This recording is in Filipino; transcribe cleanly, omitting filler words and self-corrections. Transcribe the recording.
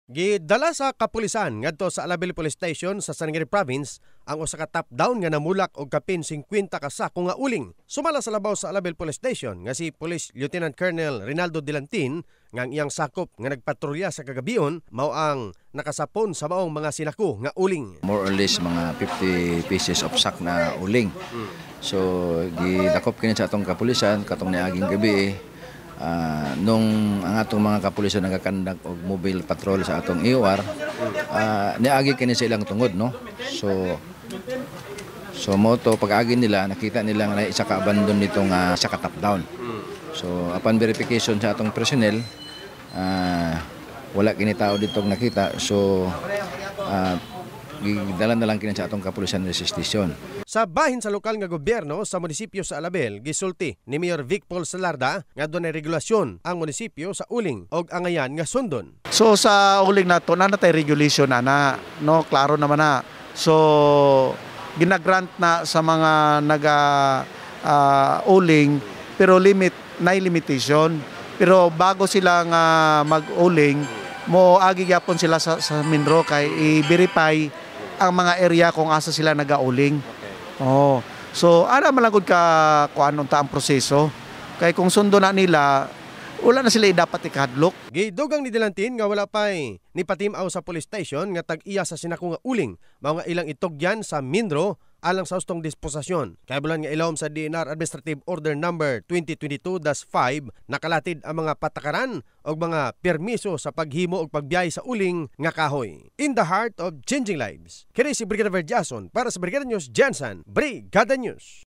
Gidala sa kapulisan ngadto sa Alabel Police Station sa Sangibi Province ang usa ka top down nga namulak og kapin 50 ka sako nga uling. Sumala sa labaw sa Alabel Police Station nga si Police Lieutenant Colonel Rinaldo Dilantin nga ang iyang sakop nga nagpatrolya sa kagabion mao ang nakasapon sa maong mga sinako nga uling. More or less mga 50 pieces of sack na uling. So gidakop kini sa atong kapulisan katong niaging gabi. Nung ang atong mga kapulisan nagakandak og mobile patrol sa atong EOR, niagi kini sa ilang tungod, no? So mo to pag-agi nila nakita nila nga isa ka abandon nitong isa ka top down. So upon verification sa atong personnel, wala kini tao dito nakita. So gidala na lang kini sa atong kapulisan resistisyon. Sa bahin sa lokal nga gobyerno sa munisipyo sa Alabel, gisulti ni Mayor Vic Paul Salarda nga dunay regulasyon ang munisipyo sa uling og angayan nga sundon. So sa uling nato na natay regulation na, no, klaro naman na. So ginagrant na sa mga uling pero limitation. Pero bago sila nga mag-uling, mo agi gyapon sila sa Minro kay i-verify ang mga area kung asa sila nagauling. Oh. So ana man lang gud ka kuan unta ang proseso. Kay kung sundo na nila, wala na sila dapat ikahadlok. Gidugang ni Dilantin nga wala pay ni patimaw sa police station nga tag-iya sa sinako nga uling, mao nga ilang itugyan sa Minro alang sa hustong disposasyon. Kaya bulan nga ilawom sa DNR Administrative Order Number 2022-5 nakalatid ang mga patakaran o mga permiso sa paghimo o pagbiyahe sa uling nga kahoy. In the heart of changing lives. Kini si Brigadier Jason para sa Brigada News Jensen, Brigada News.